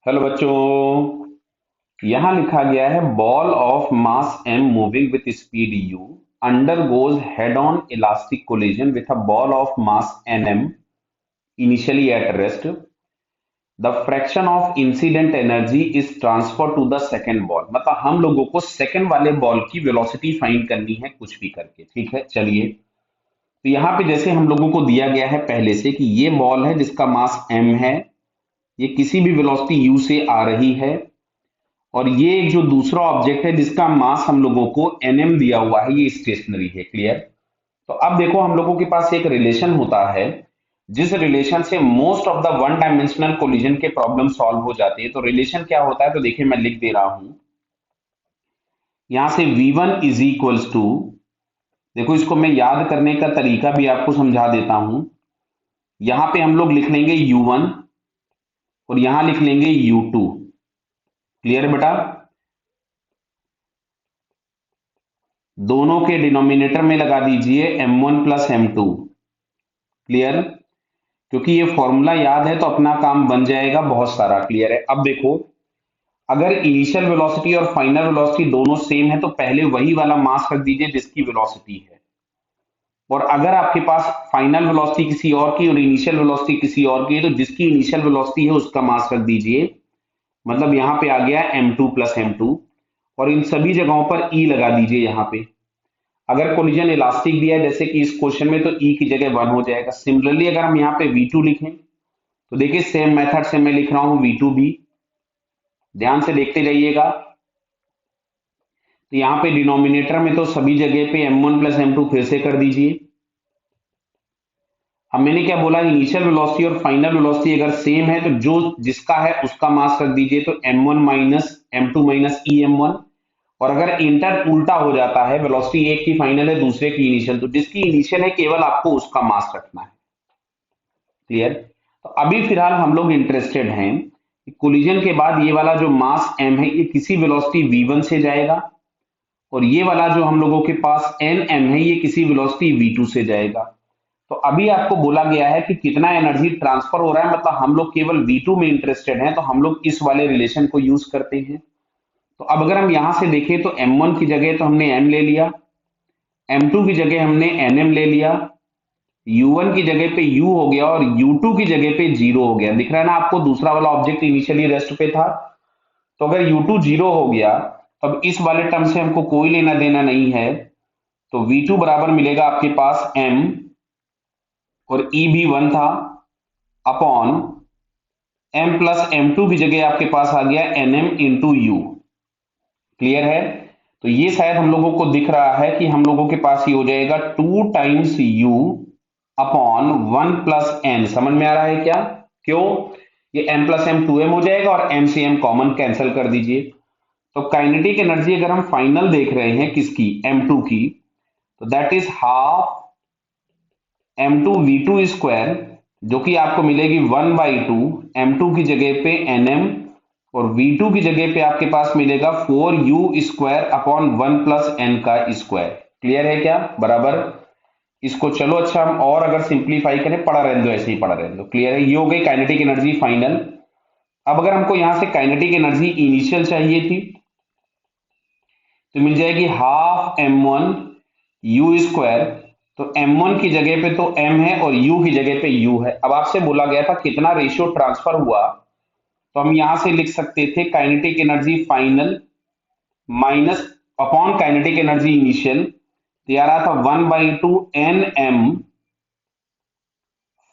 Hello बच्चों। यहां लिखा गया है ball of mass m moving with speed u undergoes head on elastic collision with a ball of mass nm initially at rest. The fraction of incident energy is transferred to the second ball. मतलब हम लोगों को second वाले ball की velocity find करनी है कुछ भी करके। ठीक है, चलिए। तो यहाँ पे जैसे हम लोगों को दिया गया है पहले से कि ये बॉल है जिसका मास m है, ये किसी भी वेलोसिटी u से आ रही है, और ये एक जो दूसरा ऑब्जेक्ट है जिसका मास हम लोगों को nm दिया हुआ है, ये स्टेशनरी है। क्लियर। तो अब देखो हम लोगों के पास एक रिलेशन होता है जिस रिलेशन से most of the one dimensional collision के प्रॉब्लम सॉल्व हो जाती है। तो रिलेशन क्या होता है, तो देखिए मैं लिख दे रहा हूं यहां से v1 इज इक्वल्स टू, देखो इसको मैं याद करने का तरीका भी आपको समझा देता हूं। यहां पे हम लोग लिख लेंगे u1 और यहां लिख लेंगे u2। क्लियर बेटा। दोनों के डिनोमिनेटर में लगा दीजिए m1 प्लस m2। क्लियर। क्योंकि ये फॉर्मूला याद है तो अपना काम बन जाएगा बहुत सारा। क्लियर है। अब देखो, अगर इनिशियल वेलोसिटी और फाइनल वेलोसिटी दोनों सेम है तो पहले वही वाला मास रख दीजिए जिसकी वेलोसिटी है, और अगर आपके पास फाइनल वेलोसिटी किसी और की और इनिशियल वेलोसिटी किसी और की है तो जिसकी इनिशियल वेलोसिटी है उसका मास रख दीजिए। मतलब यहां पे आ गया m2 प्लस m2, और इन सभी जगहों पर e लगा दीजिए। यहां पे अगर कोलिजन इलास्टिक दिया है जैसे कि इस क्वेश्चन में, तो ई की जगह 1 हो जाएगा। सिमिलरली अगर हम यहाँ पे V2 लिखें तो देखिए सेम मेथड से मैं लिख रहा हूं V2 भी, ध्यान से देखते जाइएगा। तो यहाँ पे डिनोमिनेटर में तो सभी जगह पे m1 प्लस m2 फिर से कर दीजिए। अब मैंने क्या बोला, इनिशियल वेलोसिटी और फाइनल वेलोसिटी अगर सेम है तो जो जिसका है उसका मास रख दीजिए, तो m1 minus m2 minus em1। और अगर इंटर उल्टा हो जाता है, वेलोसिटी एक की फाइनल है दूसरे की इनिशियल, तो जिसकी इनिशियल है केवल आपको उसका मास रखना है। क्लियर। तो अभी फिलहाल हम लोग इंटरेस्टेड हैं कि कोलिजन के बाद ये वाला जो मास m है ये किसी वेलोसिटी v1 से जाएगा, और ये वाला जो हम लोगों के पास nm है ये किसी वेलोसिटी v2 से जाएगा। तो अभी आपको बोला गया है कि कितना एनर्जी ट्रांसफर हो रहा है, मतलब हम लोग केवल v2 में इंटरेस्टेड हैं, तो हम लोग इस वाले रिलेशन को यूज करते हैं। तो अब अगर हम यहां से देखें तो m1 की जगह तो हमने m ले लिया, m2 की जगह हमने nm ले लिया, u1 की जगह पे u हो गया और u2 की जगह पे 0 हो गया। दिख रहा है ना आपको, दूसरा वाला ऑब्जेक्ट इनिशियली रेस्ट पे था। तो अगर u2 0 हो गया, अब इस वाले टर्म से हमको कोई लेना देना नहीं है, तो v2 बराबर मिलेगा आपके पास m, और e भी 1 था, अपॉन m प्लस m2 की जगह आपके पास आ गया nm इंटू u। क्लियर है। तो ये शायद हम लोगों को दिख रहा है कि हम लोगों के पास ये हो जाएगा 2 times u upon 1 plus n। समझ में आ रहा है क्या? क्यों? ये m प्लस m 2m हो जाएगा और m से m कॉमन कैंसिल कर दीजिए। तो काइनेटिक एनर्जी अगर हम फाइनल देख रहे हैं किसकी, m2 की, तो that is half m2 v2 square, जो कि आपको मिलेगी 1/2 m2 की जगह पे nm, और v2 की जगह पे आपके पास मिलेगा 4u square upon 1 plus n का स्क्वायर। क्लियर है क्या? बराबर। इसको चलो अच्छा हम और अगर सिंप्लीफाई करें, पढ़ा रहने दो, ऐसे ही पढ़ा रहने दो। क्लियर है। ये हो गई काइनेटिक एनर्जी फाइनल। अब अगर हमको यहां से काइनेटिक एनर्जी इनिशियल चाहिए थी तो मिल जाएगी हाफ m1 u स्क्वायर। तो m1 की जगह पे तो m है और u की जगह पे u है। अब आपसे बोला गया था कितना रेशियो ट्रांसफर हुआ, तो हम यहां से लिख सकते थे kinetic energy final minus upon kinetic energy initial. तो यार आता 1/2 nm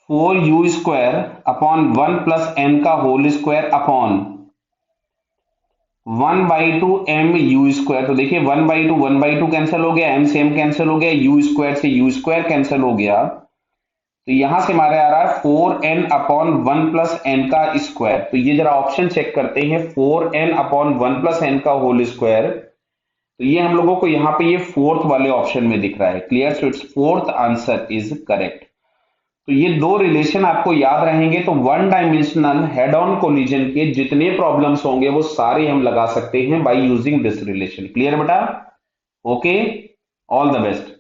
4u square upon 1 plus n का whole square upon 1/2 m u square. तो देखिए 1/2 कैंसिल हो गया, m से m कैंसिल हो गया, u स्क्वायर से u स्क्वायर कैंसिल हो गया। तो यहां से हमारे आ रहा है 4n अपॉन 1 प्लस n का स्क्वायर। तो ये जरा ऑप्शन चेक करते हैं, 4n अपॉन 1 प्लस n का होल स्क्वायर। तो ये हम लोगों को यहाँ पे ये फोर्थ वाले ऑप्शन में दिख रहा है। Clear. So it's fourth answer is correct. तो ये दो रिलेशन आपको याद रहेंगे तो one dimensional head on collision के जितने प्रॉब्लम्स होंगे वो सारे हम लगा सकते हैं by using this relation. Clear बेटा? Okay, all the best.